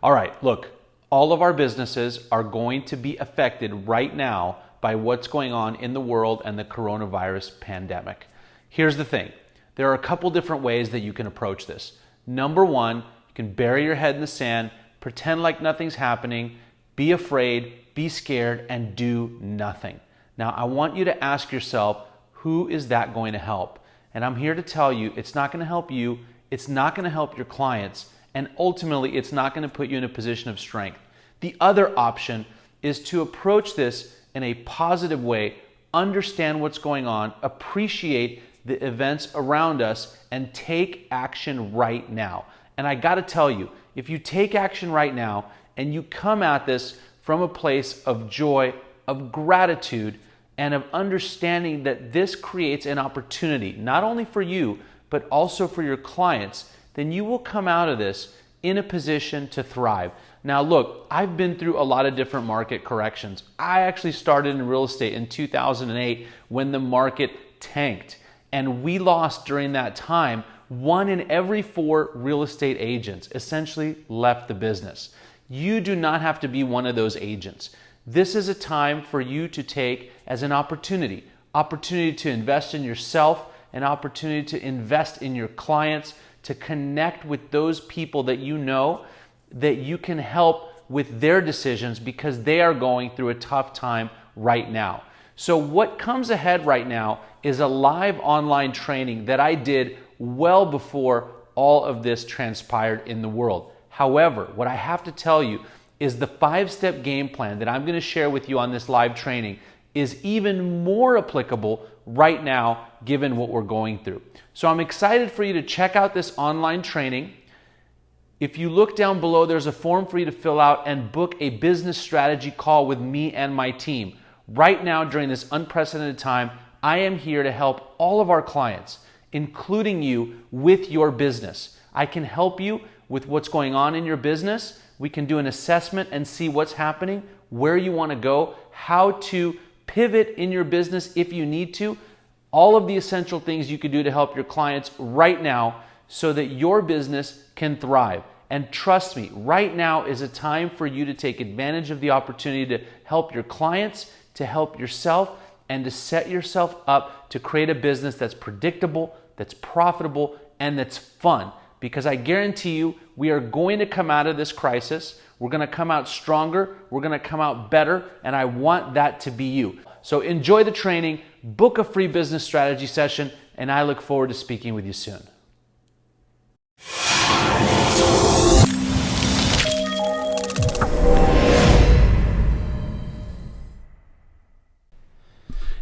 All right, look, all of our businesses are going to be affected right now by what's going on in the world and the coronavirus pandemic. Here's the thing. There are a couple different ways that you can approach this. Number one, you can bury your head in the sand, pretend like nothing's happening, be afraid, be scared, and do nothing. Now, I want you to ask yourself, who is that going to help? And I'm here to tell you, it's not going to help you, it's not going to help your clients, and ultimately, it's not going to put you in a position of strength. The other option is to approach this in a positive way, understand what's going on, appreciate the events around us, and take action right now. And I got to tell you, if you take action right now and you come at this from a place of joy, of gratitude, and of understanding that this creates an opportunity, not only for you, but also for your clients, then you will come out of this in a position to thrive. Now look, I've been through a lot of different market corrections. I actually started in real estate in 2008 when the market tanked. And we lost during that time. 1 in every 4 real estate agents essentially left the business. You do not have to be one of those agents. This is a time for you to take as an opportunity to invest in yourself, an opportunity to invest in your clients, to connect with those people that you know that you can help with their decisions because they are going through a tough time right now. So what comes ahead right now is a live online training that I did well before all of this transpired in the world. However, what I have to tell you is the 5-step game plan that I'm going to share with you on this live training is even more applicable right now given what we're going through. So I'm excited for you to check out this online training. If you look down below, there's a form for you to fill out and book a business strategy call with me and my team. Right now, during this unprecedented time, I am here to help all of our clients, including you, with your business. I can help you with what's going on in your business. We can do an assessment and see what's happening, where you want to go, how to pivot in your business if you need to, all of the essential things you could do to help your clients right now so that your business can thrive. And trust me, right now is a time for you to take advantage of the opportunity to help your clients, to help yourself, and to set yourself up to create a business that's predictable, that's profitable, and that's fun. Because I guarantee you, we are going to come out of this crisis. We're going to come out stronger. We're going to come out better. And I want that to be you. So enjoy the training, book a free business strategy session, and I look forward to speaking with you soon.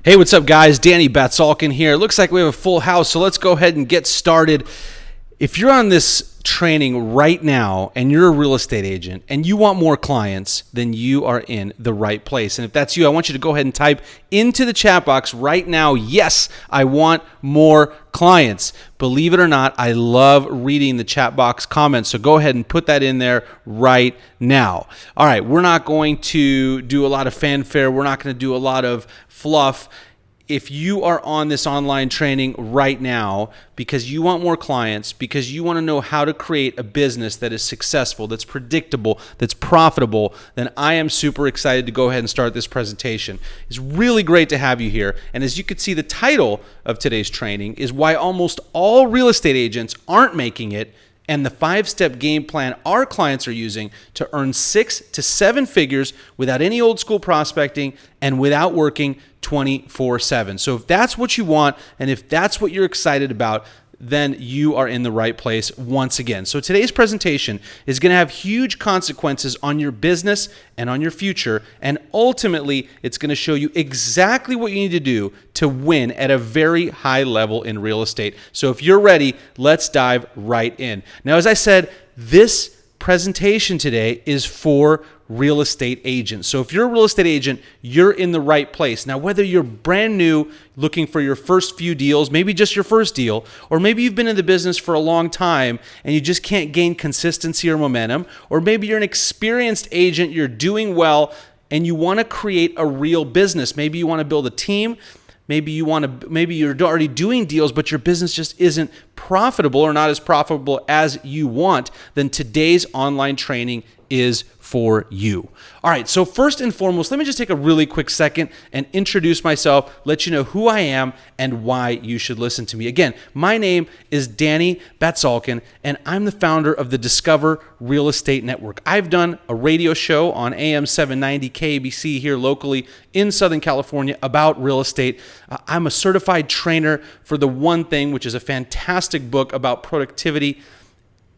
Hey, what's up, guys? Danny Batsalkin here. Looks like we have a full house, so let's go ahead and get started. If you're on this training right now and you're a real estate agent and you want more clients, then you are in the right place. And if that's you, I want you to go ahead and type into the chat box right now, yes, I want more clients. Believe it or not, I love reading the chat box comments. So go ahead and put that in there right now. All right, we're not going to do a lot of fanfare. We're not going to do a lot of fluff. If you are on this online training right now because you want more clients, because you want to know how to create a business that is successful, that's predictable, that's profitable, then I am super excited to go ahead and start this presentation. It's really great to have you here. And as you can see, the title of today's training is why almost all real estate agents aren't making it, and the 5-step game plan our clients are using to earn 6 to 7 figures without any old school prospecting and without working 24/7. So if that's what you want and if that's what you're excited about, then you are in the right place once again. So today's presentation is going to have huge consequences on your business and on your future, and ultimately it's going to show you exactly what you need to do to win at a very high level in real estate. So if you're ready, let's dive right in. Now, as I said, this presentation today is for real estate agents. So if you're a real estate agent, you're in the right place. Now, whether you're brand new, looking for your first few deals, maybe just your first deal, or maybe you've been in the business for a long time and you just can't gain consistency or momentum, or maybe you're an experienced agent, you're doing well, and you want to create a real business. Maybe you want to build a team, maybe you're already doing deals, but your business just isn't profitable or not as profitable as you want, then today's online training is for you. All right, so first and foremost, let me just take a really quick second and introduce myself, let you know who I am and why you should listen to me. Again, my name is Danny Batsalkin, and I'm the founder of the Discover Real Estate Network. I've done a radio show on AM 790 KBC here locally in Southern California about real estate. I'm a certified trainer for The One Thing, which is a fantastic book about productivity.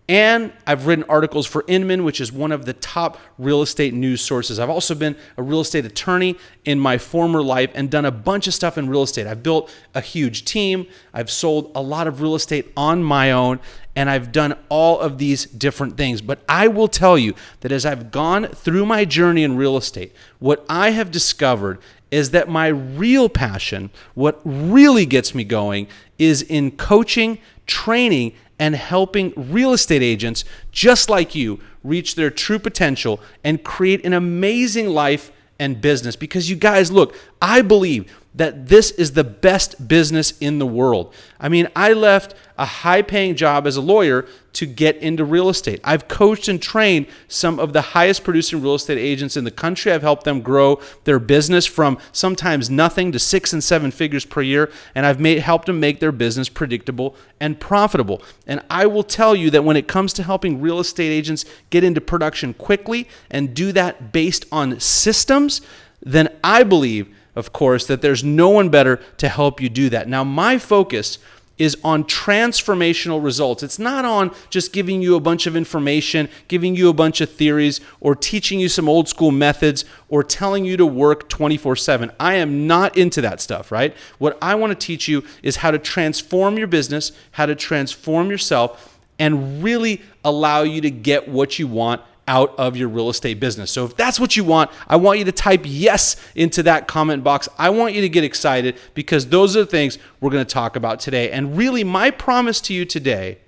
And I've written articles for Inman, which is one of the top real estate news sources. I've also been a real estate attorney in my former life and done a bunch of stuff in real estate. I've built a huge team. I've sold a lot of real estate on my own, and I've done all of these different things. But I will tell you that as I've gone through my journey in real estate, what I have discovered is that my real passion, what really gets me going, is in coaching, training, and helping real estate agents just like you reach their true potential and create an amazing life and business. Because you guys, look, I believe that this is the best business in the world. I mean, I left a high-paying job as a lawyer to get into real estate. I've coached and trained some of the highest producing real estate agents in the country. I've helped them grow their business from sometimes nothing to 6 and 7 figures per year, and I've helped them make their business predictable and profitable. And I will tell you that when it comes to helping real estate agents get into production quickly and do that based on systems, then I believe, of course, that there's no one better to help you do that. Now, my focus is on transformational results. It's not on just giving you a bunch of information, giving you a bunch of theories, or teaching you some old school methods, or telling you to work 24/7. I am not into that stuff, right? What I want to teach you is how to transform your business, how to transform yourself, and really allow you to get what you want out of your real estate business. So if that's what you want, I want you to type yes into that comment box. I want you to get excited because those are the things we're going to talk about today. And really, my promise to you today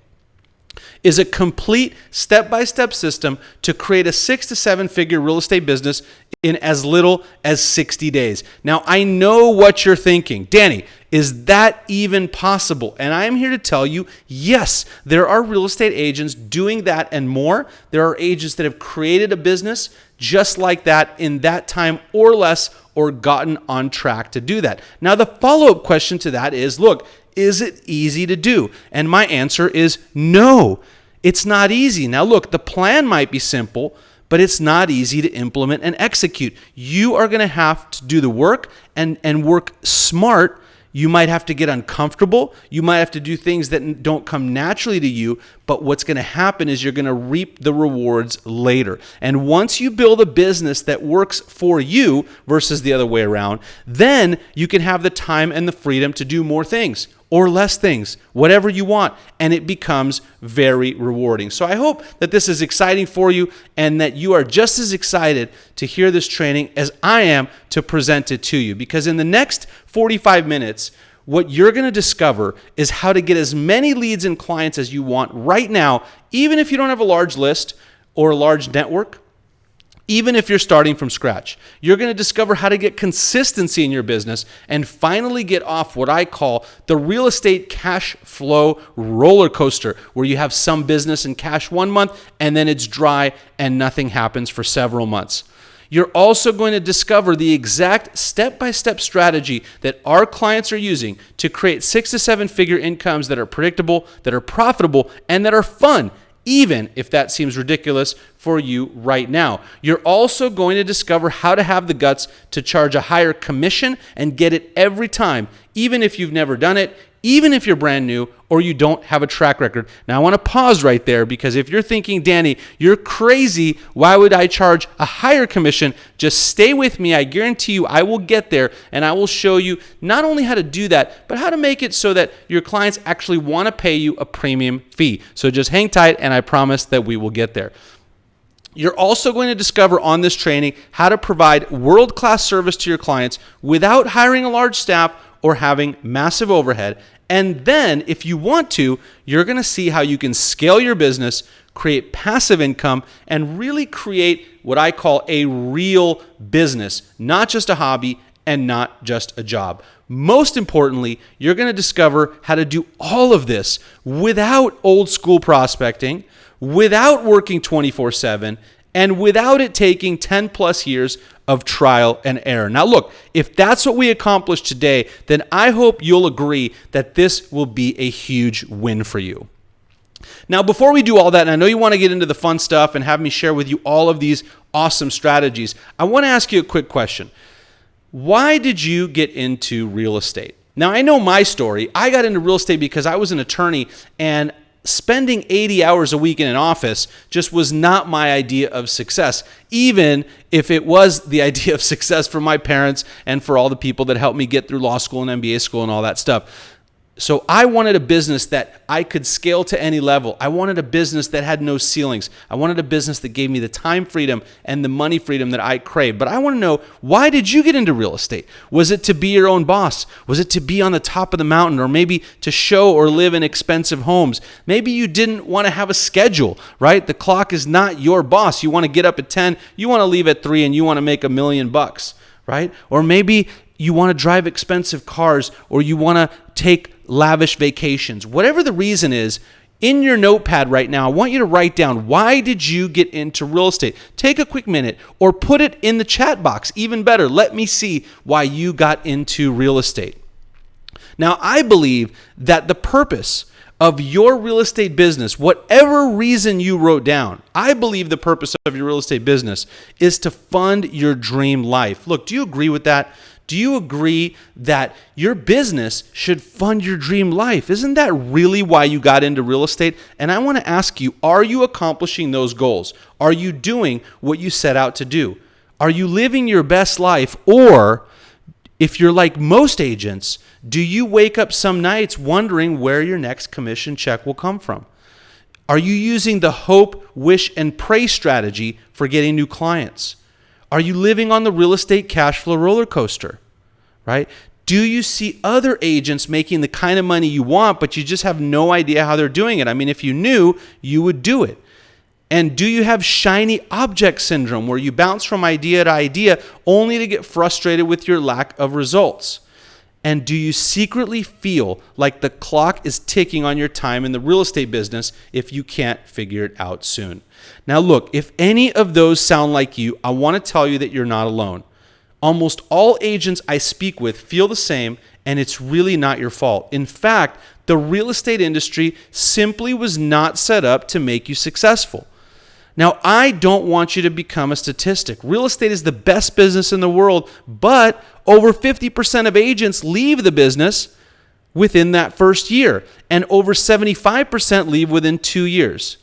is a complete step-by-step system to create a 6 to 7 figure real estate business in as little as 60 days. Now, I know what you're thinking. Danny, is that even possible? And I am here to tell you, yes, there are real estate agents doing that and more. There are agents that have created a business just like that in that time or less, or gotten on track to do that. Now, the follow-up question to that is, look, is it easy to do? And my answer is no, it's not easy. Now, look, the plan might be simple, but it's not easy to implement and execute. You are going to have to do the work and work smart. You might have to get uncomfortable. You might have to do things that don't come naturally to you, but what's going to happen is you're going to reap the rewards later. And once you build a business that works for you versus the other way around, then you can have the time and the freedom to do more things or less things, whatever you want, and it becomes very rewarding. So I hope that this is exciting for you and that you are just as excited to hear this training as I am to present it to you, because in the next 45 minutes, what you're going to discover is how to get as many leads and clients as you want right now, even if you don't have a large list or a large network. Even if you're starting from scratch, you're going to discover how to get consistency in your business and finally get off what I call the real estate cash flow roller coaster, where you have some business and cash 1 month and then it's dry and nothing happens for several months. You're also going to discover the exact step-by-step strategy that our clients are using to create 6 to 7 figure incomes that are predictable, that are profitable, and that are fun, even if that seems ridiculous for you right now. You're also going to discover how to have the guts to charge a higher commission and get it every time, even if you've never done it, even if you're brand new or you don't have a track record. Now, I want to pause right there, because if you're thinking, Danny, you're crazy, why would I charge a higher commission? Just stay with me. I guarantee you I will get there, and I will show you not only how to do that, but how to make it so that your clients actually want to pay you a premium fee. So just hang tight, and I promise that we will get there. You're also going to discover on this training how to provide world-class service to your clients without hiring a large staff or having massive overhead. And then, if you want to, you're going to see how you can scale your business, create passive income, and really create what I call a real business, not just a hobby, and not just a job. Most importantly, you're going to discover how to do all of this without old school prospecting, without working 24/7, and without it taking 10 plus years of trial and error. Now look, if that's what we accomplished today, then I hope you'll agree that this will be a huge win for you. Now, before we do all that, and I know you want to get into the fun stuff and have me share with you all of these awesome strategies, I want to ask you a quick question. Why did you get into real estate? Now, I know my story. I got into real estate because I was an attorney, and spending 80 hours a week in an office just was not my idea of success, even if it was the idea of success for my parents and for all the people that helped me get through law school and MBA school and all that stuff. So I wanted a business that I could scale to any level. I wanted a business that had no ceilings. I wanted a business that gave me the time freedom and the money freedom that I crave. But I want to know, why did you get into real estate? Was it to be your own boss? Was it to be on the top of the mountain, or maybe to show or live in expensive homes? Maybe you didn't want to have a schedule, right? The clock is not your boss. You want to get up at 10, you want to leave at 3, and you want to make $1 million, right? Or maybe you want to drive expensive cars, or you want to take lavish vacations. Whatever the reason is, in your notepad right now, I want you to write down, why did you get into real estate? Take a quick minute, or put it in the chat box. Even better, let me see why you got into real estate. Now, I believe that the purpose of your real estate business, whatever reason you wrote down, I believe the purpose of your real estate business is to fund your dream life. Look, do you agree with that? Do you agree that your business should fund your dream life? Isn't that really why you got into real estate? And I want to ask you, are you accomplishing those goals? Are you doing what you set out to do? Are you living your best life? Or if you're like most agents, do you wake up some nights wondering where your next commission check will come from? Are you using the hope, wish, and pray strategy for getting new clients? Are you living on the real estate cash flow roller coaster, right? Do you see other agents making the kind of money you want, but you just have no idea how they're doing it? I mean, if you knew, you would do it. And do you have shiny object syndrome, where you bounce from idea to idea only to get frustrated with your lack of results? And do you secretly feel like the clock is ticking on your time in the real estate business if you can't figure it out soon? Now look, if any of those sound like you, I want to tell you that you're not alone. Almost all agents I speak with feel the same, and it's really not your fault. In fact, the real estate industry simply was not set up to make you successful. Now, I don't want you to become a statistic. Real estate is the best business in the world, but over 50% of agents leave the business within that first year, and over 75% leave within 2 years.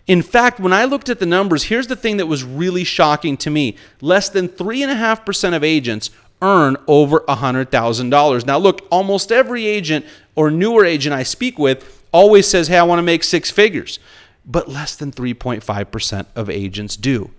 In fact, when I looked at the numbers, here's the thing that was really shocking to me. Less than 3.5% of agents earn over $100,000. Now, look, almost every agent or newer agent I speak with always says, hey, I want to make 6 figures. But less than 3.5% of agents do.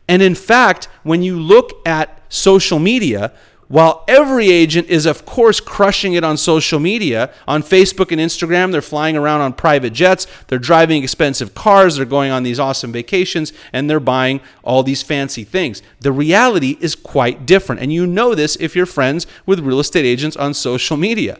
And in fact, when you look at social media, while every agent is, of course, crushing it on social media, on Facebook and Instagram, they're flying around on private jets, they're driving expensive cars, they're going on these awesome vacations, and they're buying all these fancy things. The reality is quite different. And you know this if you're friends with real estate agents on social media,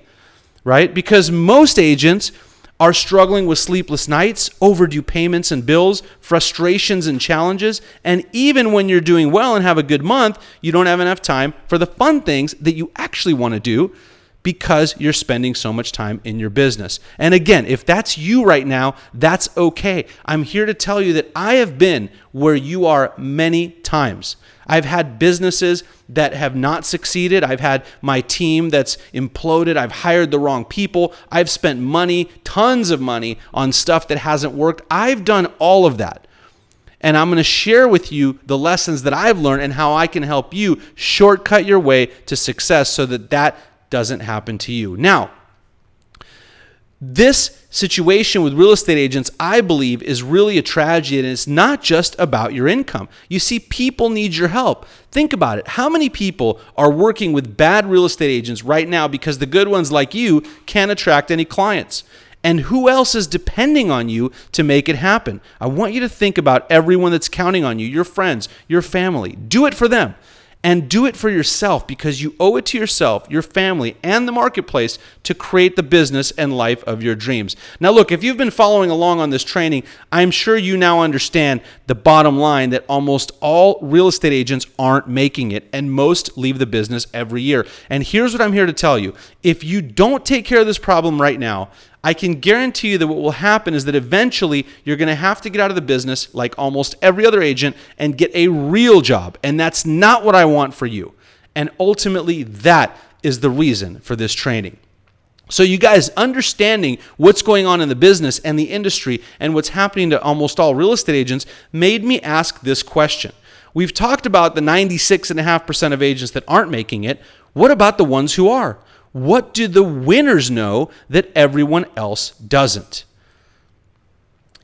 right? Because most agents are struggling with sleepless nights, overdue payments and bills, frustrations and challenges, and even when you're doing well and have a good month, you don't have enough time for the fun things that you actually want to do because you're spending so much time in your business. And again, if that's you right now, that's okay. I'm here to tell you that I have been where you are many times. I've had businesses that have not succeeded. I've had my team that's imploded. I've hired the wrong people. I've spent money, tons of money, on stuff that hasn't worked. I've done all of that. And I'm going to share with you the lessons that I've learned and how I can help you shortcut your way to success so that that doesn't happen to you. Now, this situation with real estate agents, I believe, is really a tragedy, and it's not just about your income. You see, people need your help. Think about it. How many people are working with bad real estate agents right now because the good ones like you can't attract any clients? And who else is depending on you to make it happen? I want you to think about everyone that's counting on you, your friends, your family. Do it for them. and do it for yourself because you owe it to yourself, your family, and the marketplace to create the business and life of your dreams. Now, look, if you've been following along on this training, I'm sure you now understand the bottom line that almost all real estate agents aren't making it, and most leave the business every year. And here's what I'm here to tell you. If you don't take care of this problem right now, I can guarantee you that what will happen is that eventually you're going to have to get out of the business like almost every other agent and get a real job. And that's not what I want for you. And ultimately, that is the reason for this training. So you guys understanding what's going on in the business and the industry and what's happening to almost all real estate agents made me ask this question. We've talked about the 96.5% of agents that aren't making it. What about the ones who are? What do the winners know that everyone else doesn't?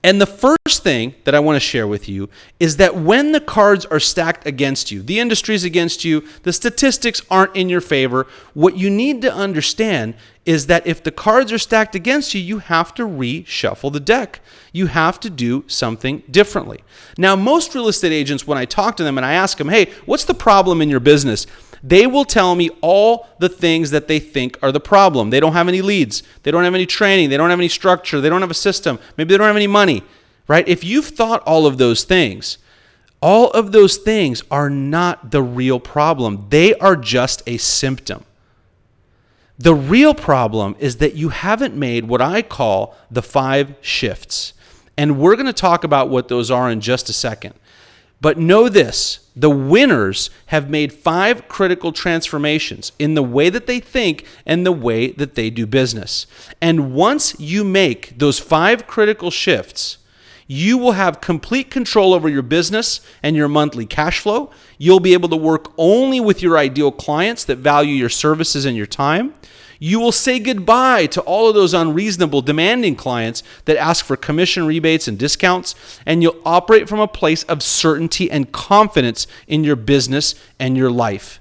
And the first thing that I want to share with you is that when the cards are stacked against you, the industry's against you, the statistics aren't in your favor, what you need to understand is that if the cards are stacked against you, you have to reshuffle the deck. You have to do something differently. Now, most real estate agents, when I talk to them and I ask them, hey, what's the problem in your business? They will tell me all the things that they think are the problem. They don't have any leads. They don't have any training. They don't have any structure. They don't have a system. Maybe they don't have any money, right? If you've thought all of those things are not the real problem. They are just a symptom. The real problem is that you haven't made what I call the 5 shifts. And we're going to talk about what those are in just a second. But know this, the winners have made 5 critical transformations in the way that they think and the way that they do business. And once you make those 5 critical shifts, you will have complete control over your business and your monthly cash flow. You'll be able to work only with your ideal clients that value your services and your time. You will say goodbye to all of those unreasonable, demanding clients that ask for commission rebates and discounts, and you'll operate from a place of certainty and confidence in your business and your life.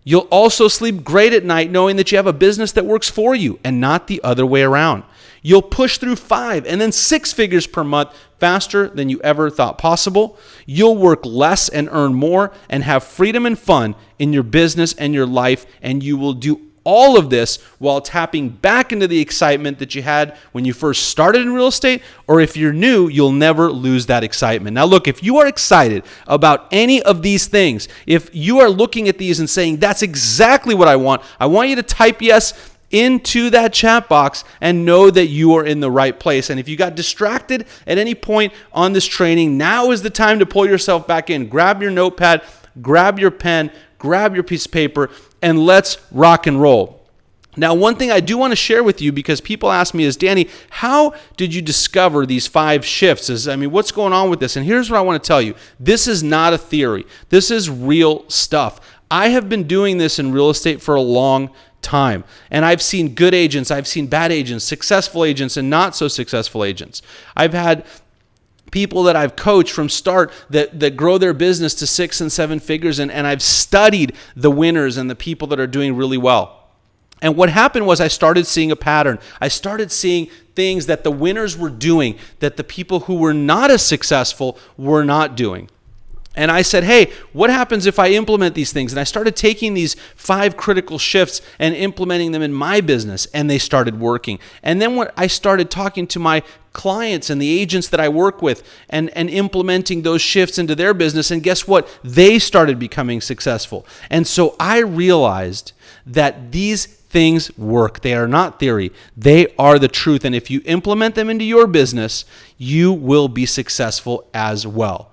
You'll also sleep great at night knowing that you have a business that works for you and not the other way around. You'll push through 5 and then 6 figures per month faster than you ever thought possible. You'll work less and earn more and have freedom and fun in your business and your life, and you will do all of this while tapping back into the excitement that you had when you first started in real estate, or if you're new, you'll never lose that excitement. Now look, if you are excited about any of these things, if you are looking at these and saying, that's exactly what I want you to type yes into that chat box and know that you are in the right place. And if you got distracted at any point on this training, now is the time to pull yourself back in. Grab your notepad, grab your pen, grab your piece of paper, and let's rock and roll. Now, one thing I do want to share with you, because people ask me is, Danny, how did you discover these 5 shifts? What's going on with this? And here's what I want to tell you. This is not a theory. This is real stuff. I have been doing this in real estate for a long time, and I've seen good agents, I've seen bad agents, successful agents, and not so successful agents. I've had people that I've coached from start that grow their business to 6 and 7 figures, and I've studied the winners and the people that are doing really well. And what happened was I started seeing a pattern. I started seeing things that the winners were doing that the people who were not as successful were not doing. And I said, hey, what happens if I implement these things? And I started taking these 5 critical shifts and implementing them in my business, and they started working. And then when I started talking to my clients and the agents that I work with and implementing those shifts into their business, and guess what? They started becoming successful. And so I realized that these things work. They are not theory. They are the truth. And if you implement them into your business, you will be successful as well.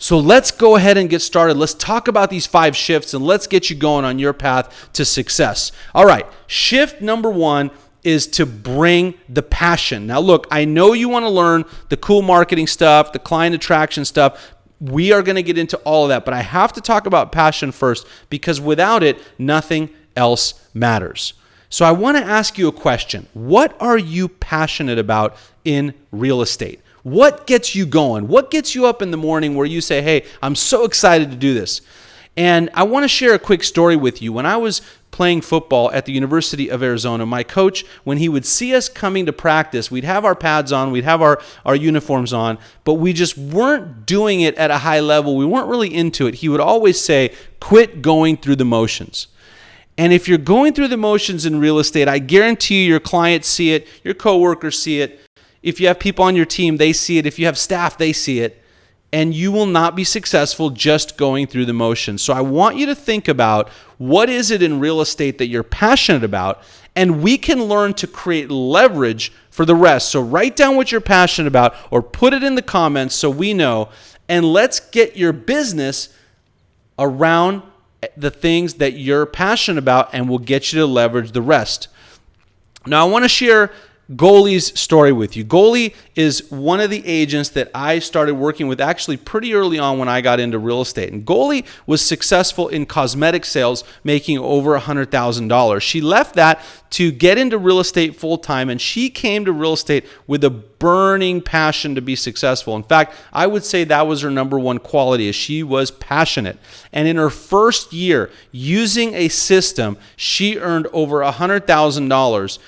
So let's go ahead and get started. Let's talk about these 5 shifts and let's get you going on your path to success. All right, shift number 1 is to bring the passion. Now look, I know you want to learn the cool marketing stuff, the client attraction stuff. We are going to get into all of that, but I have to talk about passion first, because without it, nothing else matters. So I want to ask you a question. What are you passionate about in real estate? What gets you going? What gets you up in the morning where you say, hey, I'm so excited to do this? And I want to share a quick story with you. When I was playing football at the University of Arizona, my coach, when he would see us coming to practice, we'd have our pads on, we'd have our uniforms on, but we just weren't doing it at a high level. We weren't really into it. He would always say, quit going through the motions. And if you're going through the motions in real estate, I guarantee you your clients see it, your coworkers see it. If you have people on your team, they see it. If you have staff, they see it. And you will not be successful just going through the motions. So I want you to think about what is it in real estate that you're passionate about, and we can learn to create leverage for the rest. So write down what you're passionate about or put it in the comments so we know, and let's get your business around the things that you're passionate about, and we'll get you to leverage the rest. Now I want to share Goaly's story with you. Goaly is one of the agents that I started working with actually pretty early on when I got into real estate. And Goaly was successful in cosmetic sales, making over $100,000. She left that to get into real estate full time, and she came to real estate with a burning passion to be successful. In fact, I would say that was her number one quality, is she was passionate. And in her first year using a system, she earned over $100,000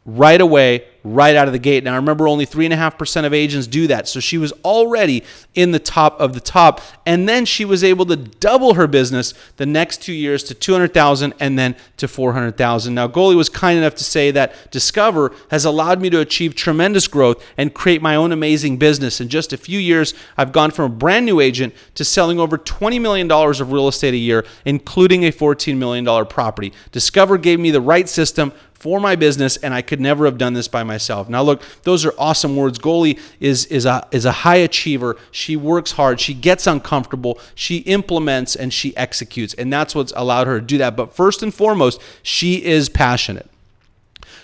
right away, right out of the gate. Now, remember, only 3.5% of agents do that. So she was already in the top of the top. And then she was able to double her business the next 2 years to $200,000 and then to $400,000. Now, Goaly was kind enough to say that Discover has allowed me to achieve tremendous growth and create my own amazing business. In just a few years, I've gone from a brand new agent to selling over $20 million of real estate a year, including a $14 million property. Discover gave me the right system for my business, and I could never have done this by myself. Now look, those are awesome words. Goaly is a high achiever. She works hard. She gets uncomfortable. She implements and she executes, and that's what's allowed her to do that. But first and foremost, she is passionate.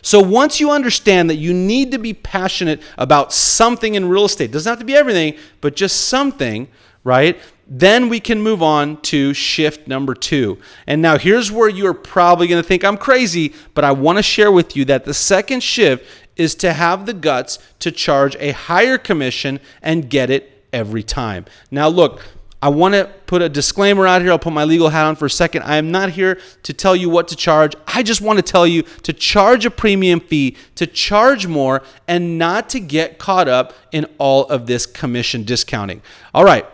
So once you understand that you need to be passionate about something in real estate, it doesn't have to be everything, but just something, right? Then we can move on to shift number 2. And now here's where you're probably going to think I'm crazy, but I want to share with you that the second shift is to have the guts to charge a higher commission and get it every time. Now look, I want to put a disclaimer out here. I'll put my legal hat on for a second. I am not here to tell you what to charge. I just want to tell you to charge a premium fee, to charge more, and not to get caught up in all of this commission discounting. All right.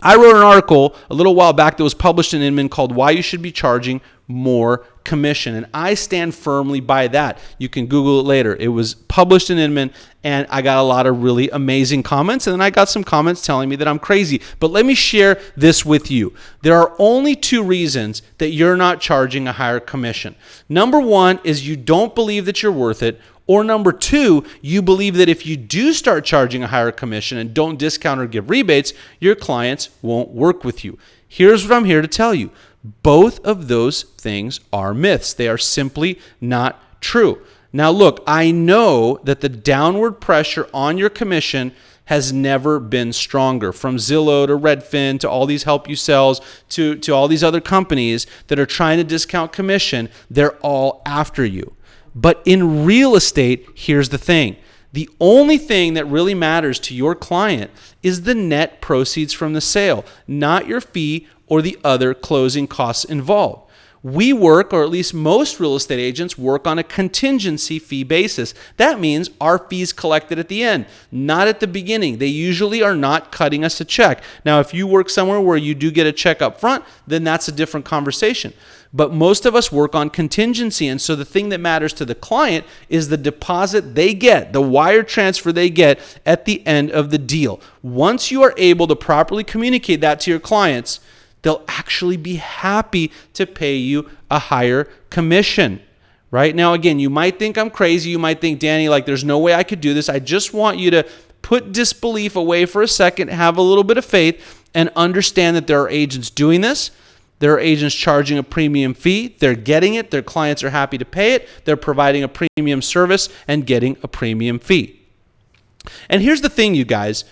I wrote an article a little while back that was published in Inman called Why You Should Be Charging More Commission, and I stand firmly by that. You can Google it later. It was published in Inman, and I got a lot of really amazing comments, and then I got some comments telling me that I'm crazy. But let me share this with you. There are only 2 reasons that you're not charging a higher commission. Number 1 is you don't believe that you're worth it. Or number 2, you believe that if you do start charging a higher commission and don't discount or give rebates, your clients won't work with you. Here's what I'm here to tell you. Both of those things are myths. They are simply not true. Now look, I know that the downward pressure on your commission has never been stronger. From Zillow to Redfin to all these Help You Sells to all these other companies that are trying to discount commission, they're all after you. But in real estate, here's the thing. The only thing that really matters to your client is the net proceeds from the sale, not your fee or the other closing costs involved. We work, or at least most real estate agents work, on a contingency fee basis. That means our fees collected at the end, not at the beginning. They usually are not cutting us a check. Now, if you work somewhere where you do get a check up front, then that's a different conversation. But most of us work on contingency, and so the thing that matters to the client is the deposit they get, the wire transfer they get at the end of the deal. Once you are able to properly communicate that to your clients, they'll actually be happy to pay you a higher commission. Right? Now, again, you might think I'm crazy. You might think, Danny, like there's no way I could do this. I just want you to put disbelief away for a second, have a little bit of faith, and understand that there are agents doing this. There are agents charging a premium fee. They're getting it. Their clients are happy to pay it. They're providing a premium service and getting a premium fee. And here's the thing, you guys.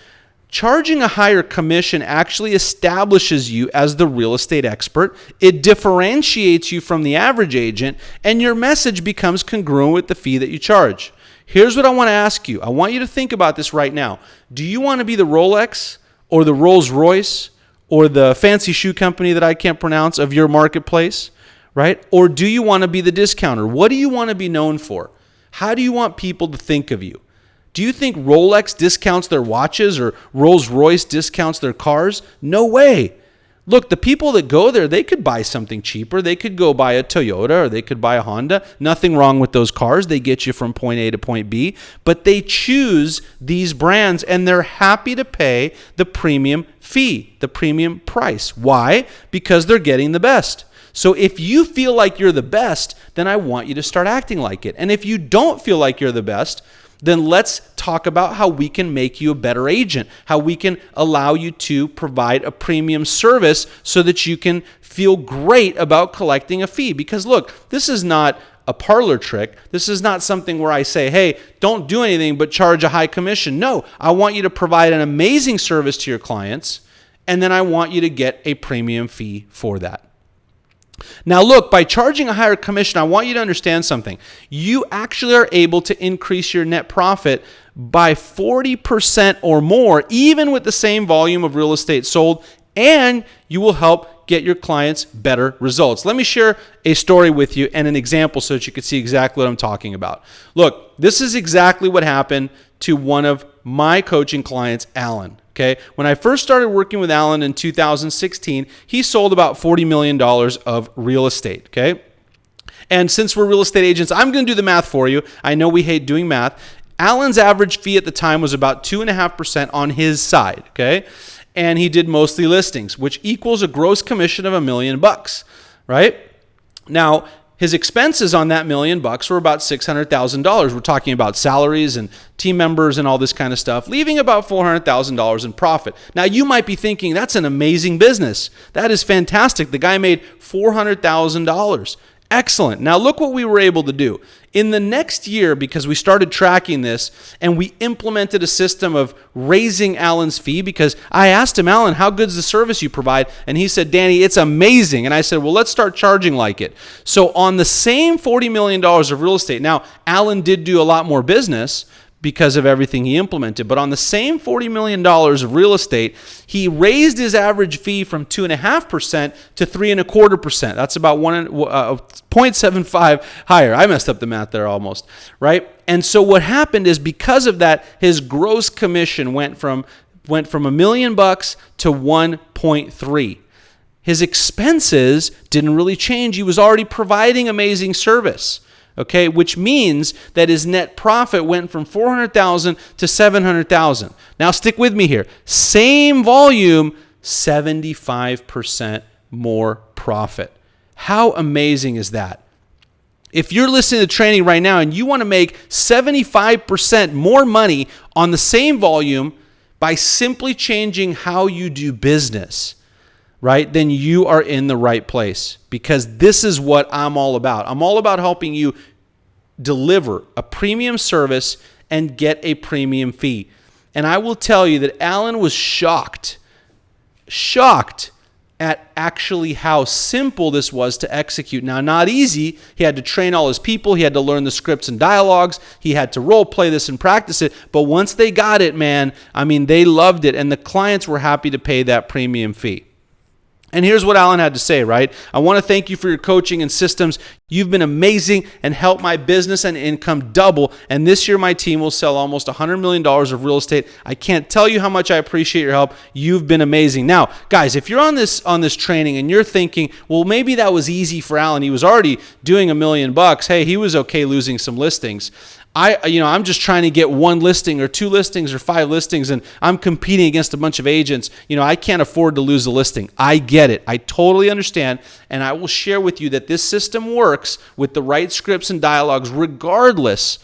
Charging a higher commission actually establishes you as the real estate expert. It differentiates you from the average agent, and your message becomes congruent with the fee that you charge. Here's what I want to ask you. I want you to think about this right now. Do you want to be the Rolex or the Rolls Royce or the fancy shoe company that I can't pronounce of your marketplace? right? Or do you want to be the discounter? What do you want to be known for? How do you want people to think of you? Do you think Rolex discounts their watches or Rolls-Royce discounts their cars? No way. Look, the people that go there, they could buy something cheaper. They could go buy a Toyota or they could buy a Honda. Nothing wrong with those cars. They get you from point A to point B. But they choose these brands and they're happy to pay the premium fee, the premium price. Why? Because they're getting the best. So if you feel like you're the best, then I want you to start acting like it. And if you don't feel like you're the best, then let's talk about how we can make you a better agent, how we can allow you to provide a premium service so that you can feel great about collecting a fee. Because look, this is not a parlor trick. This is not something where I say, hey, don't do anything but charge a high commission. No, I want you to provide an amazing service to your clients, and then I want you to get a premium fee for that. Now look, by charging a higher commission, I want you to understand something. You actually are able to increase your net profit by 40% or more, even with the same volume of real estate sold, and you will help get your clients better results. Let me share a story with you and an example so that you can see exactly what I'm talking about. Look, this is exactly what happened to one of my coaching clients, Alan. Okay. When I first started working with Alan in 2016, he sold about $40 million of real estate. Okay. And since we're real estate agents, I'm going to do the math for you. I know we hate doing math. Alan's average fee at the time was about 2.5% on his side. Okay. And he did mostly listings, which equals a gross commission of $1 million, right? Now, his expenses on that $1 million were about $600,000. We're talking about salaries and team members and all this kind of stuff, leaving about $400,000 in profit. Now, you might be thinking, that's an amazing business. That is fantastic. The guy made $400,000. Excellent. Now, look what we were able to do. In the next year, because we started tracking this and we implemented a system of raising Alan's fee, because I asked him, Alan, how good's the service you provide? And he said, Danny, it's amazing. And I said, well, let's start charging like it. So on the same $40 million of real estate, now Alan did do a lot more business because of everything he implemented. But on the same $40 million of real estate, he raised his average fee from 2.5% to 3.25%. That's about 0.75 higher. I messed up the math there almost, right? And so what happened is, because of that, his gross commission went from $1 million to 1.3. His expenses didn't really change. He was already providing amazing service. Okay, which means that his net profit went from $400,000 to $700,000. Now stick with me here. Same volume, 75% more profit. How amazing is that? If you're listening to training right now and you want to make 75% more money on the same volume by simply changing how you do business, right, then you are in the right place, because this is what I'm all about. I'm all about helping you deliver a premium service and get a premium fee. And I will tell you that Alan was shocked at actually how simple this was to execute. Now, not easy. He had to train all his people. He had to learn the scripts and dialogues. He had to role play this and practice it. But once they got it, man, I mean, they loved it. And the clients were happy to pay that premium fee. And here's what Alan had to say, right? I want to thank you for your coaching and systems. You've been amazing and helped my business and income double. And this year, my team will sell almost $100 million of real estate. I can't tell you how much I appreciate your help. You've been amazing. Now, guys, if you're on this training and you're thinking, well, maybe that was easy for Alan. He was already doing $1 million. Hey, he was okay losing some listings. I'm just trying to get one listing or two listings or five listings, and I'm competing against a bunch of agents. I can't afford to lose a listing. I get it. I totally understand. And I will share with you that this system works with the right scripts and dialogues, regardless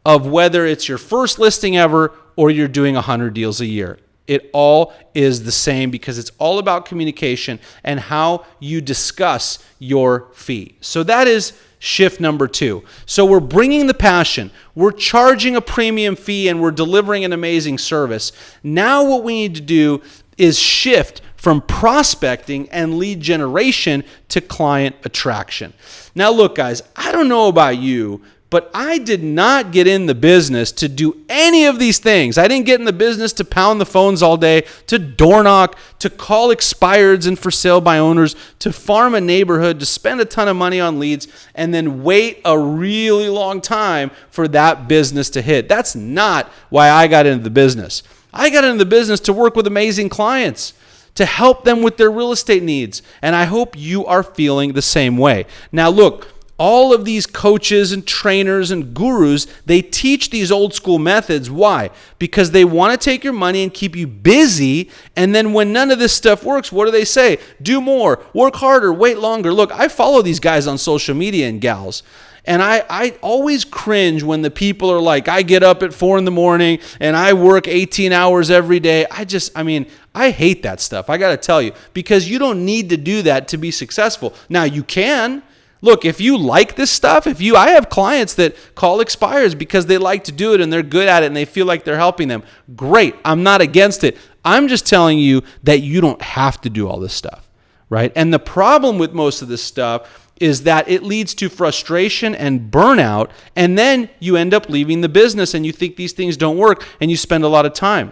of whether it's your first listing ever or you're doing 100 deals a year. It all is the same, because it's all about communication and how you discuss your fee. So that is shift number 2. So we're bringing the passion, we're charging a premium fee, and we're delivering an amazing service. Now what we need to do is shift from prospecting and lead generation to client attraction. Now look, guys, I don't know about you, But I did not get in the business to do any of these things. I didn't get in the business to pound the phones all day, to door knock, to call expireds and for sale by owners, to farm a neighborhood, to spend a ton of money on leads, and then wait a really long time for that business to hit. That's not why I got into the business. I got into the business to work with amazing clients, to help them with their real estate needs. And I hope you are feeling the same way. Now look, all of these coaches and trainers and gurus, they teach these old school methods. Why? Because they want to take your money and keep you busy. And then when none of this stuff works, what do they say? Do more, work harder, wait longer. Look, I follow these guys on social media and gals. And I always cringe when the people are like, I get up at 4 a.m. and I work 18 hours every day. I hate that stuff. I got to tell you, because you don't need to do that to be successful. Now you can. Look, if you like this stuff, I have clients that call expires because they like to do it and they're good at it and they feel like they're helping them. Great. I'm not against it. I'm just telling you that you don't have to do all this stuff, right? And the problem with most of this stuff is that it leads to frustration and burnout, and then you end up leaving the business and you think these things don't work and you spend a lot of time.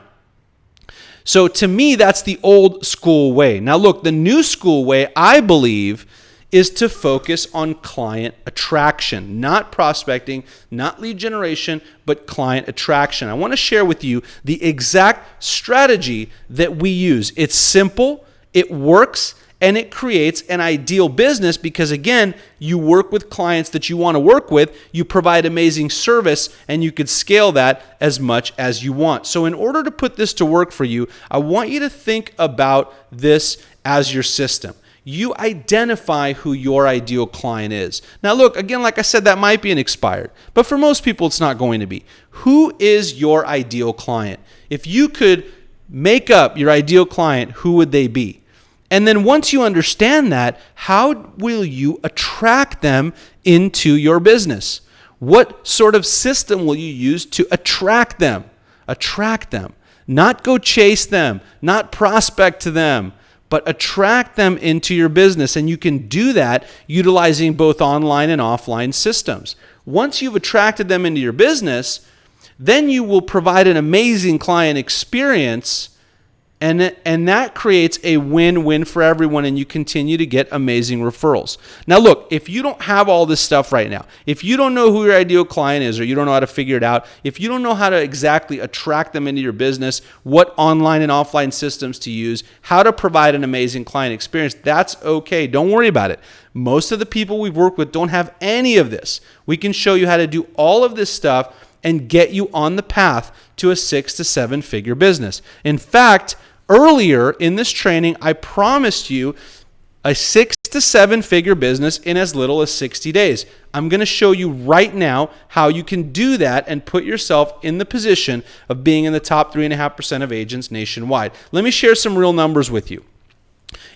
So to me, that's the old school way. Now look, the new school way, I believe, is to focus on client attraction, not prospecting, not lead generation, but client attraction. I want to share with you the exact strategy that we use. It's simple, it works, and it creates an ideal business because, again, you work with clients that you want to work with, you provide amazing service, and you could scale that as much as you want. So in order to put this to work for you, I want you to think about this as your system. You identify who your ideal client is. Now look, again, like I said, that might be an expired, but for most people, it's not going to be. Who is your ideal client? If you could make up your ideal client, who would they be? And then once you understand that, how will you attract them into your business? What sort of system will you use to attract them? Attract them. Not go chase them, not prospect to them, but attract them into your business. And you can do that utilizing both online and offline systems. Once you've attracted them into your business, then you will provide an amazing client experience, and that creates a win-win for everyone, and you continue to get amazing referrals. Now look, if you don't have all this stuff right now, if you don't know who your ideal client is, or you don't know how to figure it out, if you don't know how to exactly attract them into your business, what online and offline systems to use, how to provide an amazing client experience, that's okay. Don't worry about it. Most of the people we've worked with don't have any of this. We can show you how to do all of this stuff and get you on the path to a 6 to 7 figure business. In fact, earlier in this training, I promised you a 6 to 7 figure business in as little as 60 days. I'm going to show you right now how you can do that and put yourself in the position of being in the top 3.5% of agents nationwide. Let me share some real numbers with you.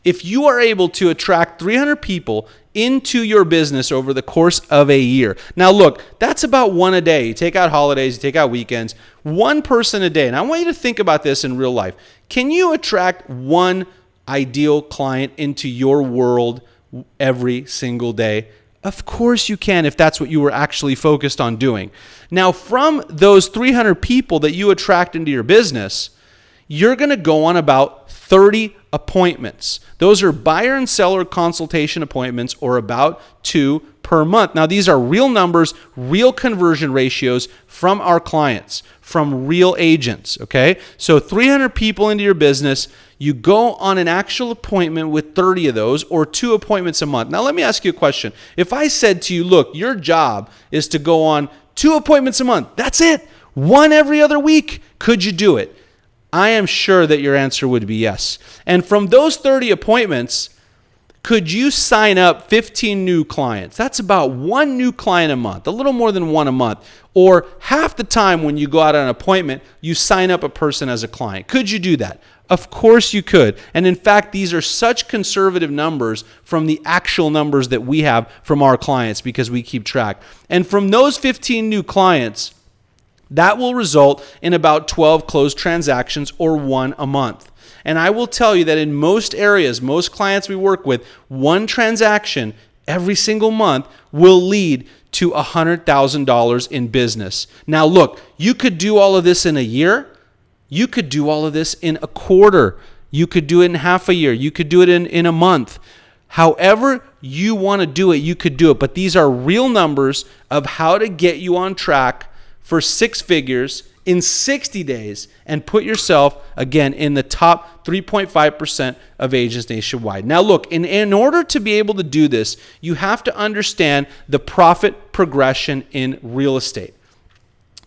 If you are able to attract 300 people into your business over the course of a year. Now look, that's about one a day. You take out holidays, you take out weekends, one person a day. And I want you to think about this in real life. Can you attract one ideal client into your world every single day? Of course you can, if that's what you were actually focused on doing. Now, from those 300 people that you attract into your business, you're going to go on about 30 appointments. Those are buyer and seller consultation appointments, or about 2 per month. Now, these are real numbers, real conversion ratios from our clients, from real agents, okay? So 300 people into your business, you go on an actual appointment with 30 of those, or 2 appointments a month. Now, let me ask you a question. If I said to you, look, your job is to go on 2 appointments a month, that's it, 1 every other week, could you do it? I am sure that your answer would be yes. And from those 30 appointments, could you sign up 15 new clients? That's about 1 new client a month, a little more than 1 a month. Or half the time when you go out on an appointment, you sign up a person as a client. Could you do that? Of course you could. And in fact, these are such conservative numbers from the actual numbers that we have from our clients, because we keep track. And from those 15 new clients, that will result in about 12 closed transactions, or 1 a month. And I will tell you that in most areas, most clients we work with, 1 transaction every single month will lead to $100,000 in business. Now look, you could do all of this in a year. You could do all of this in a quarter. You could do it in half a year. You could do it in a month. However you want to do it, you could do it. But these are real numbers of how to get you on track for 6 figures in 60 days and put yourself, again, in the top 3.5% of agents nationwide. Now look, in order to be able to do this, you have to understand the profit progression in real estate.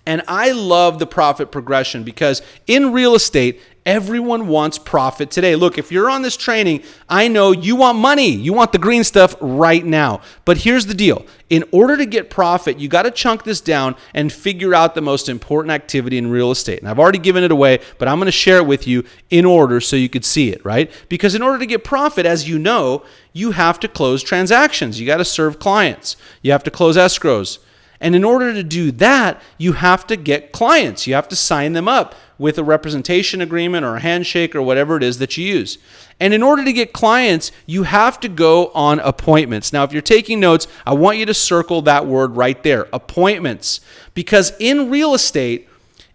And I love the profit progression because in real estate, everyone wants profit today. Look, if you're on this training, I know you want money. You want the green stuff right now. But here's the deal. In order to get profit, you got to chunk this down and figure out the most important activity in real estate. And I've already given it away, but I'm going to share it with you in order so you could see it, right? Because in order to get profit, as you know, you have to close transactions. You got to serve clients. You have to close escrows. And in order to do that, you have to get clients. You have to sign them up with a representation agreement or a handshake or whatever it is that you use. And in order to get clients, you have to go on appointments. Now, if you're taking notes, I want you to circle that word right there, appointments. Because in real estate,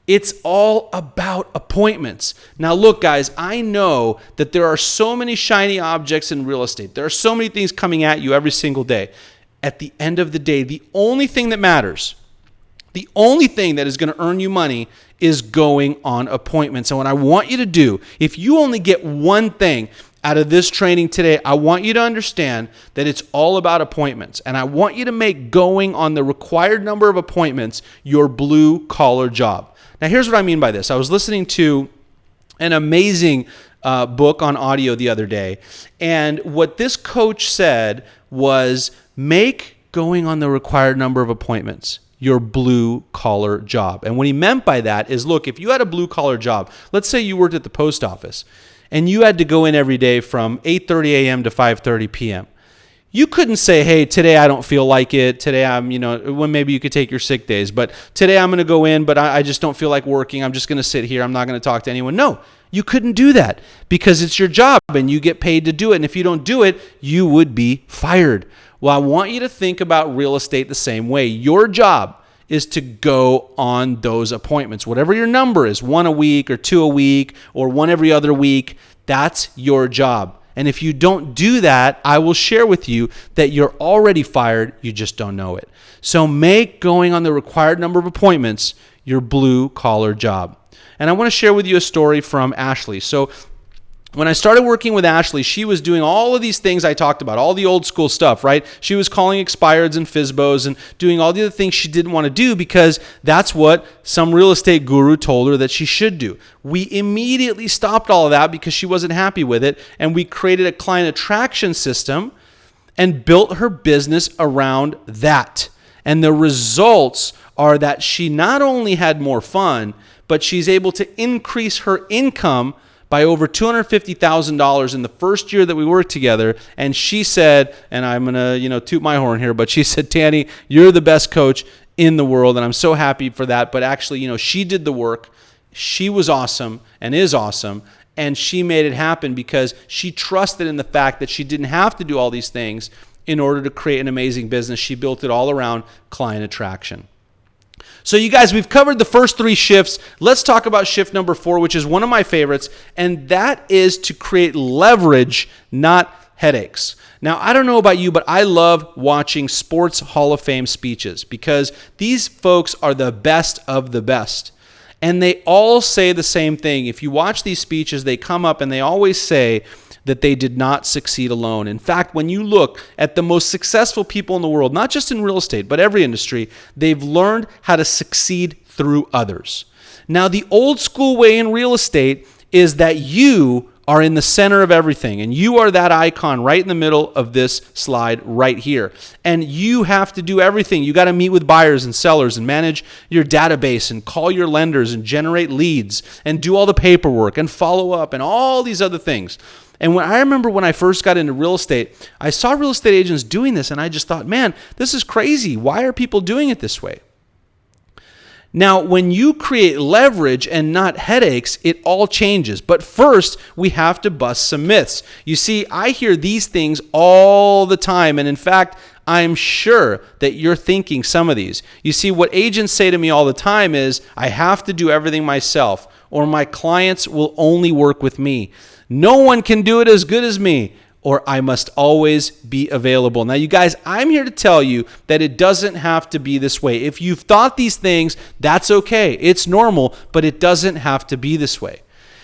it's all about appointments. Now, look, guys, I know that there are so many shiny objects in real estate. There are so many things coming at you every single day. At the end of the day, the only thing that matters, the only thing that is going to earn you money is going on appointments. And what I want you to do, if you only get one thing out of this training today, I want you to understand that it's all about appointments. And I want you to make going on the required number of appointments your blue collar job. Now, here's what I mean by this. I was listening to an amazing book on audio the other day. And what this coach said was, make going on the required number of appointments your blue collar job. And what he meant by that is, look, if you had a blue collar job, let's say you worked at the post office and you had to go in every day from 8:30 a.m. to 5:30 p.m. You couldn't say, hey, today I don't feel like it. Today I'm, when maybe you could take your sick days, but today I'm going to go in, but I just don't feel like working. I'm just going to sit here. I'm not going to talk to anyone. No, you couldn't do that because it's your job and you get paid to do it. And if you don't do it, you would be fired. Well, I want you to think about real estate the same way. Your job is to go on those appointments. Whatever your number is, 1 a week or 2 a week or 1 every other week, that's your job. And if you don't do that, I will share with you that you're already fired. You just don't know it. So make going on the required number of appointments your blue collar job. And I want to share with you a story from Ashley. So when I started working with Ashley, she was doing all of these things I talked about, all the old school stuff, right? She was calling expireds and FSBOs and doing all the other things she didn't want to do because that's what some real estate guru told her that she should do. We immediately stopped all of that because she wasn't happy with it, and we created a client attraction system and built her business around that. And the results are that she not only had more fun, but she's able to increase her income by over $250,000 in the first year that we worked together. And she said, and I'm going to, toot my horn here, but she said, Tanny, you're the best coach in the world. And I'm so happy for that. But actually, she did the work. She was awesome and is awesome. And she made it happen because she trusted in the fact that she didn't have to do all these things in order to create an amazing business. She built it all around client attraction. So you guys, we've covered the first 3 shifts. Let's talk about shift number 4, which is one of my favorites, and that is to create leverage, not headaches. Now, I don't know about you, but I love watching Sports Hall of Fame speeches because these folks are the best of the best. And they all say the same thing. If you watch these speeches, they come up and they always say that they did not succeed alone. In fact, when you look at the most successful people in the world, not just in real estate, but every industry, they've learned how to succeed through others. Now, the old school way in real estate is that you are in the center of everything, and you are that icon right in the middle of this slide right here. And you have to do everything. You got to meet with buyers and sellers and manage your database and call your lenders and generate leads and do all the paperwork and follow up and all these other things. And I remember when I first got into real estate, I saw real estate agents doing this, and I just thought, man, this is crazy. Why are people doing it this way? Now, when you create leverage and not headaches, it all changes. But first, we have to bust some myths. You see, I hear these things all the time. And in fact, I'm sure that you're thinking some of these. You see, what agents say to me all the time is, I have to do everything myself, or my clients will only work with me. No one can do it as good as me, or I must always be available. Now, you guys, I'm here to tell you that it doesn't have to be this way. If you've thought these things, that's okay. It's normal, but it doesn't have to be this way.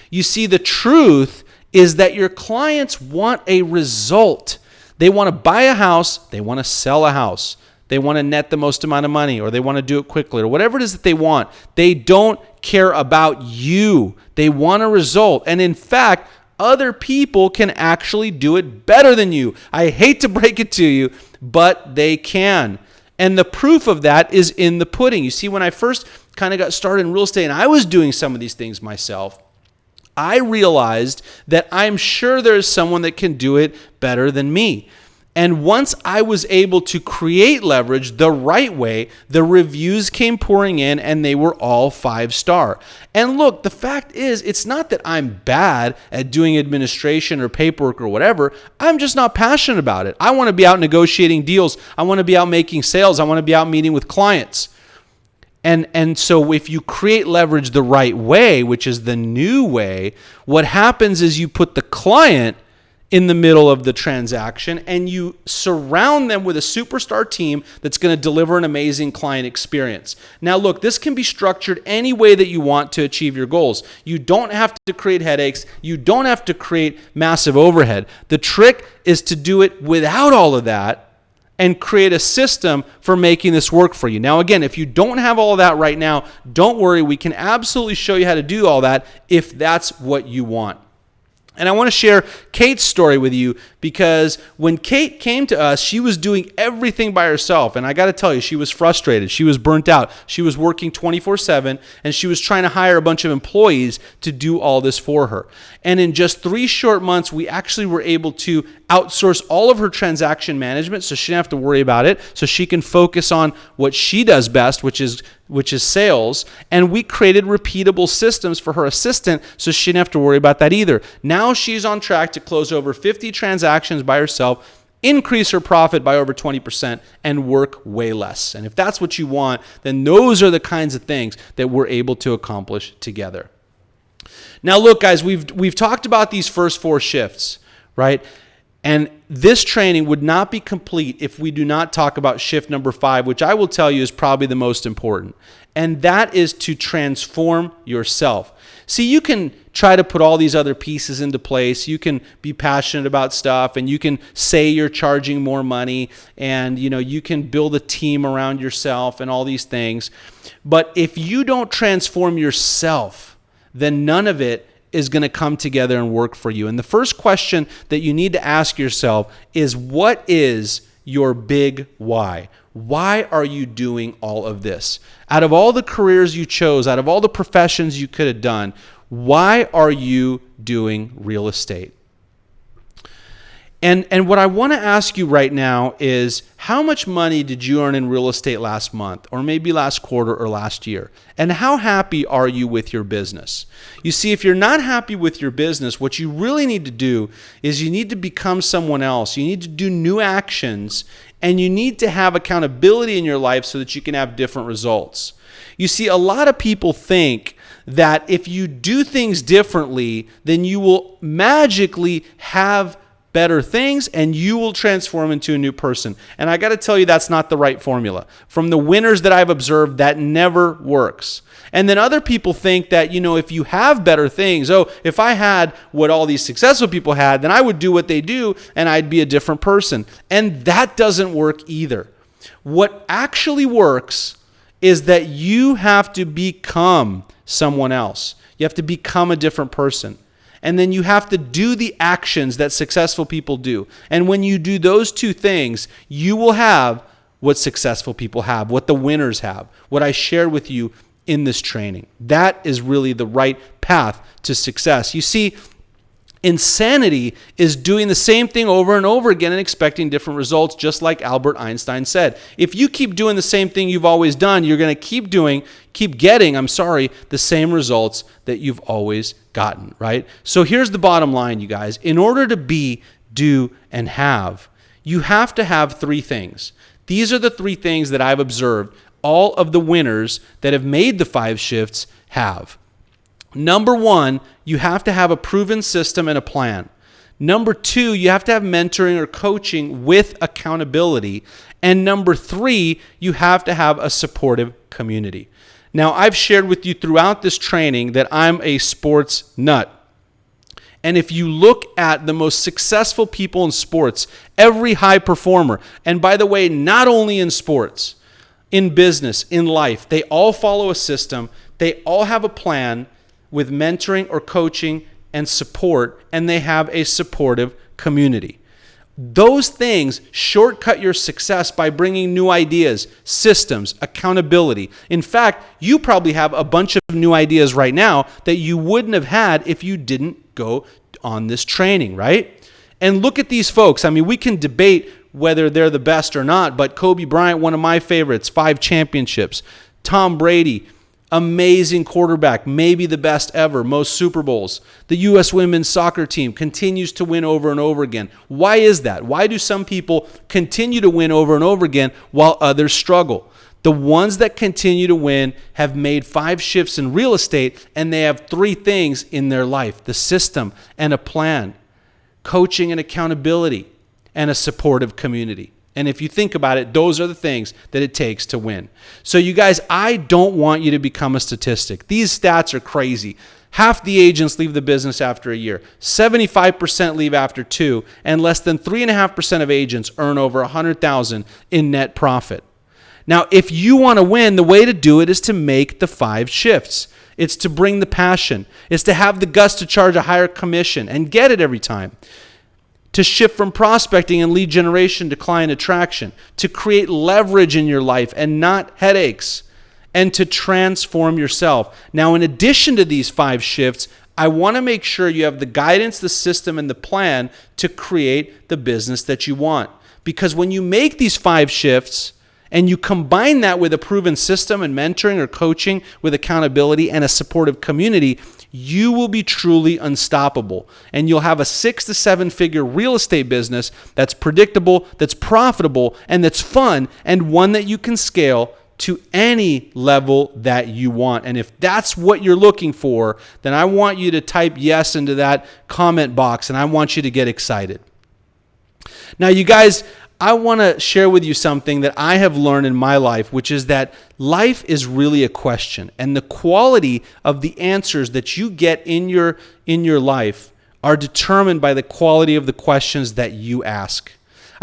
You see, the truth is that your clients want a result. They want to buy a house. They want to sell a house. They want to net the most amount of money, or they want to do it quickly, or whatever it is that they want. They don't care about you. They want a result. And in fact, other people can actually do it better than you. I hate to break it to you, but they can. And the proof of that is in the pudding. You see, when I first kind of got started in real estate and I was doing some of these things myself, I realized that I'm sure there's someone that can do it better than me. And once I was able to create leverage the right way, the reviews came pouring in and they were all 5-star. And look, the fact is, it's not that I'm bad at doing administration or paperwork or whatever. I'm just not passionate about it. I want to be out negotiating deals. I want to be out making sales. I want to be out meeting with clients. And so if you create leverage the right way, which is the new way, what happens is you put the client in the middle of the transaction and you surround them with a superstar team that's going to deliver an amazing client experience. Now, look, this can be structured any way that you want to achieve your goals. You don't have to create headaches. You don't have to create massive overhead. The trick is to do it without all of that and create a system for making this work for you. Now, again, if you don't have all of that right now, don't worry. We can absolutely show you how to do all that if that's what you want. And I want to share Kate's story with you because when Kate came to us, she was doing everything by herself. And I got to tell you, she was frustrated. She was burnt out. She was working 24/7 and she was trying to hire a bunch of employees to do all this for her. And in just 3 short months, we actually were able to outsource all of her transaction management so she didn't have to worry about it, so she can focus on what she does best, which is sales. And we created repeatable systems for her assistant so she didn't have to worry about that either. Now she's on track to close over 50 transactions by herself, increase her profit by over 20%, and work way less. And if that's what you want, then those are the kinds of things that we're able to accomplish together. Now look, guys, we've talked about these first 4 shifts, right? And this training would not be complete if we do not talk about shift number 5, which I will tell you is probably the most important. And that is to transform yourself. See, you can try to put all these other pieces into place. You can be passionate about stuff and you can say you're charging more money and you can build a team around yourself and all these things. But if you don't transform yourself, then none of it is going to come together and work for you. And the first question that you need to ask yourself is, what is your big why? Why are you doing all of this? Out of all the careers you chose, out of all the professions you could have done, why are you doing real estate? And what I want to ask you right now is, how much money did you earn in real estate last month, or maybe last quarter or last year? And how happy are you with your business? You see, if you're not happy with your business, what you really need to do is you need to become someone else. You need to do new actions, and you need to have accountability in your life so that you can have different results. You see, a lot of people think that if you do things differently, then you will magically have better things and you will transform into a new person. And I got to tell you, that's not the right formula. From the winners that I've observed, that never works. And then other people think that, if you have better things, if I had what all these successful people had, then I would do what they do and I'd be a different person. And that doesn't work either. What actually works is that you have to become someone else. You have to become a different person. And then you have to do the actions that successful people do. And when you do those 2 things, you will have what successful people have, what the winners have, what I shared with you in this training. That is really the right path to success. You see, Insanity is doing the same thing over and over again and expecting different results, just like Albert Einstein said. If you keep doing the same thing you've always done, you're going to keep getting the same results that you've always gotten, right? So here's the bottom line, you guys. In order to be, do, and have, you have to have three things. These are the three things that I've observed all of the winners that have made the 5 shifts have. Number 1, you have to have a proven system and a plan. Number 2, you have to have mentoring or coaching with accountability. And number 3, you have to have a supportive community. Now, I've shared with you throughout this training that I'm a sports nut. And if you look at the most successful people in sports, every high performer, and by the way, not only in sports, in business, in life, they all follow a system, they all have a plan with mentoring or coaching and support, and they have a supportive community. Those things shortcut your success by bringing new ideas, systems, accountability. In fact, you probably have a bunch of new ideas right now that you wouldn't have had if you didn't go on this training, right? And look at these folks. I mean, we can debate whether they're the best or not, but Kobe Bryant, one of my favorites, 5 championships. Tom Brady, amazing quarterback, maybe the best ever, most Super Bowls. The U.S. women's soccer team continues to win over and over again. Why is that? Why do some people continue to win over and over again while others struggle? The ones that continue to win have made 5 shifts in real estate, and they have 3 things in their life: the system and a plan, coaching and accountability, and a supportive community. And if you think about it, those are the things that it takes to win. So you guys, I don't want you to become a statistic. These stats are crazy. Half the agents leave the business after a year. 75% leave after 2, and less than 3.5% of agents earn over $100,000 in net profit. Now, if you want to win, the way to do it is to make the 5 shifts. It's to bring the passion. It's to have the guts to charge a higher commission and get it every time. To shift from prospecting and lead generation to client attraction, to create leverage in your life and not headaches, and to transform yourself. Now, in addition to these 5 shifts, I want to make sure you have the guidance, the system, and the plan to create the business that you want. Because when you make these 5 shifts and you combine that with a proven system and mentoring or coaching with accountability and a supportive community, you will be truly unstoppable. And you'll have a 6 to 7 figure real estate business that's predictable, that's profitable, and that's fun, and one that you can scale to any level that you want. And if that's what you're looking for, then I want you to type yes into that comment box, and I want you to get excited. Now, you guys, I want to share with you something that I have learned in my life, which is that life is really a question, and the quality of the answers that you get in your life are determined by the quality of the questions that you ask.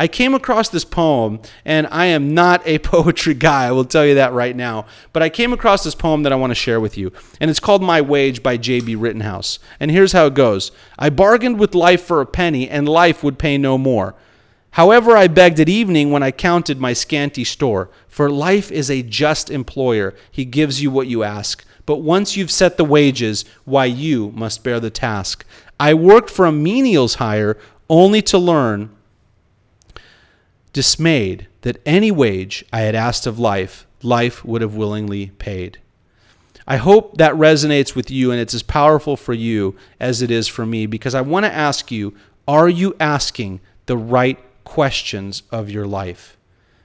I came across this poem, and I am not a poetry guy, I will tell you that right now, but I came across this poem that I want to share with you, and it's called My Wage by J.B. Rittenhouse. And here's how it goes. I bargained with life for a penny, and life would pay no more. However, I begged at evening when I counted my scanty store. For life is a just employer. He gives you what you ask. But once you've set the wages, why you must bear the task. I worked for a menial's hire only to learn, dismayed, that any wage I had asked of life, life would have willingly paid. I hope that resonates with you and it's as powerful for you as it is for me, because I want to ask you, are you asking the right questions of your life?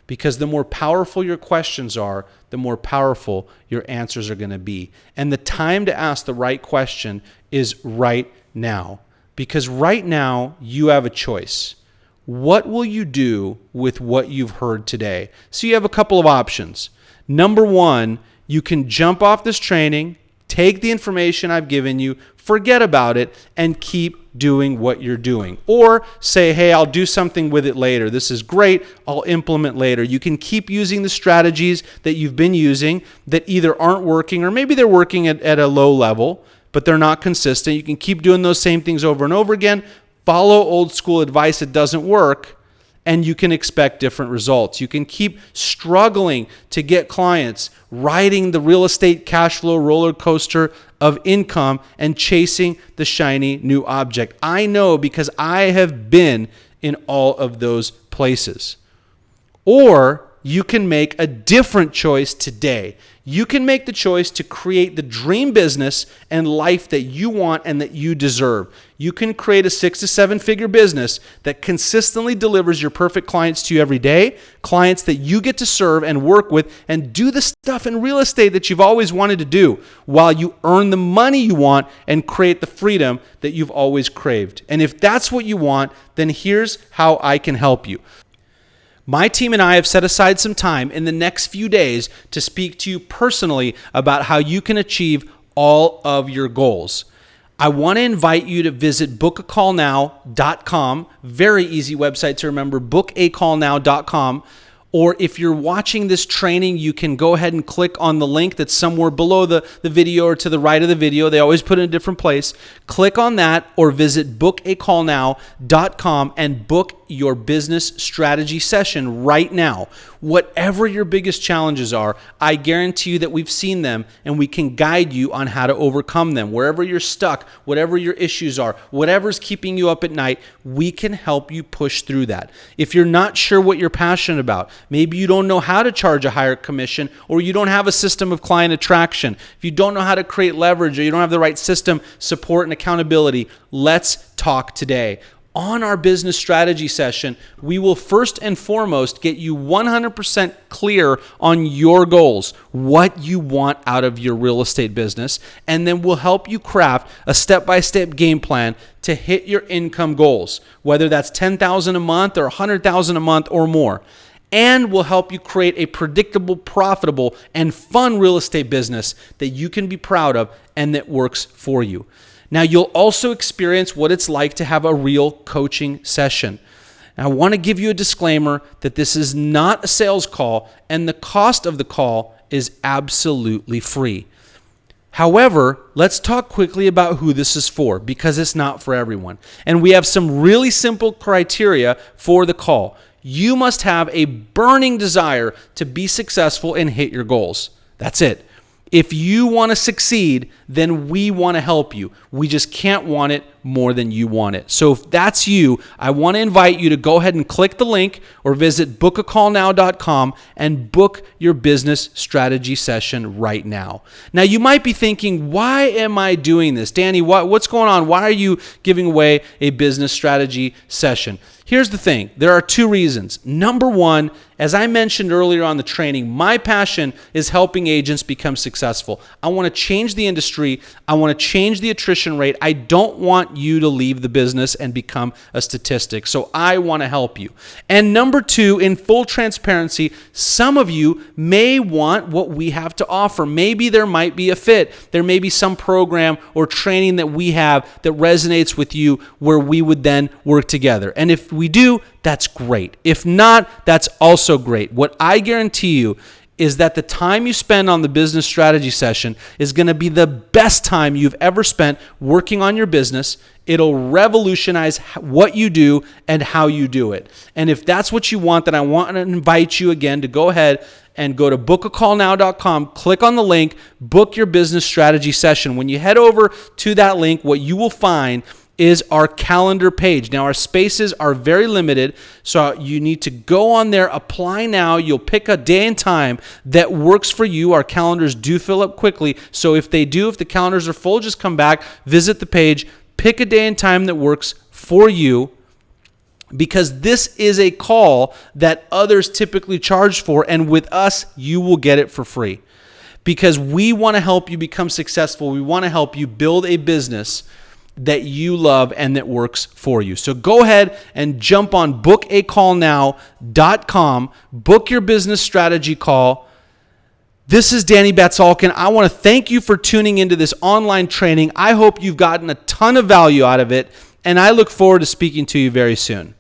Because the more powerful your questions are, the more powerful your answers are going to be. And the time to ask the right question is right now. Because right now, you have a choice. What will you do with what you've heard today? So you have a couple of options. Number 1, you can jump off this training, take the information I've given you, forget about it, and keep doing what you're doing. Or say, hey, I'll do something with it later. This is great. I'll implement later. You can keep using the strategies that you've been using that either aren't working or maybe they're working at a low level, but they're not consistent. You can keep doing those same things over and over again. Follow old school advice that doesn't work and you can expect different results. You can keep struggling to get clients, riding the real estate cash flow roller coaster of income and chasing the shiny new object. I know because I have been in all of those places. Or you can make a different choice today. You can make the choice to create the dream business and life that you want and that you deserve. You can create a 6 to 7 figure business that consistently delivers your perfect clients to you every day, clients that you get to serve and work with and do the stuff in real estate that you've always wanted to do while you earn the money you want and create the freedom that you've always craved. And if that's what you want, then here's how I can help you. My team and I have set aside some time in the next few days to speak to you personally about how you can achieve all of your goals. I want to invite you to visit bookacallnow.com. Very easy website to remember, bookacallnow.com. Or if you're watching this training, you can go ahead and click on the link that's somewhere below the video or to the right of the video. They always put it in a different place. Click on that or visit bookacallnow.com and book your business strategy session right now. Whatever your biggest challenges are, I guarantee you that we've seen them and we can guide you on how to overcome them. Wherever you're stuck, whatever your issues are, whatever's keeping you up at night, we can help you push through that. If you're not sure what you're passionate about, maybe you don't know how to charge a higher commission, or you don't have a system of client attraction, if you don't know how to create leverage, or you don't have the right system, support, and accountability, let's talk today. On our business strategy session, we will first and foremost get you 100% clear on your goals, what you want out of your real estate business, and then we'll help you craft a step-by-step game plan to hit your income goals, whether that's $10,000 a month or $100,000 a month or more. And we'll help you create a predictable, profitable, and fun real estate business that you can be proud of and that works for you. Now, you'll also experience what it's like to have a real coaching session. Now, I want to give you a disclaimer that this is not a sales call, and the cost of the call is absolutely free. However, let's talk quickly about who this is for, because it's not for everyone. And we have some really simple criteria for the call. You must have a burning desire to be successful and hit your goals. That's it. If you want to succeed, then we want to help you. We just can't want it more than you want it. So if that's you, I want to invite you to go ahead and click the link or visit bookacallnow.com and book your business strategy session right now. Now, you might be thinking, why am I doing this? Danny, what's going on? Why are you giving away a business strategy session? Here's the thing. There are two reasons. Number one, as I mentioned earlier on the training, my passion is helping agents become successful. I want to change the industry. I want to change the attrition rate. I don't want you to leave the business and become a statistic. So I want to help you. And number two, in full transparency, some of you may want what we have to offer. Maybe there might be a fit. There may be some program or training that we have that resonates with you where we would then work together. And if we do, that's great. If not, that's also great. What I guarantee you is that the time you spend on the business strategy session is going to be the best time you've ever spent working on your business. It'll revolutionize what you do and how you do it. And if that's what you want, then I want to invite you again to go ahead and go to bookacallnow.com, click on the link, book your business strategy session. When you head over to that link, what you will find is our calendar page. Now, our spaces are very limited, so you need to go on there, apply now. You'll pick a day and time that works for you. Our calendars do fill up quickly, so if the calendars are full, just come back, visit the page, pick a day and time that works for you, because this is a call that others typically charge for, and with us, you will get it for free. Because we want to help you become successful. We want to help you build a business that you love and that works for you. So go ahead and jump on bookacallnow.com, book your business strategy call. This is Danny Batsalkin. I want to thank you for tuning into this online training. I hope you've gotten a ton of value out of it, and I look forward to speaking to you very soon.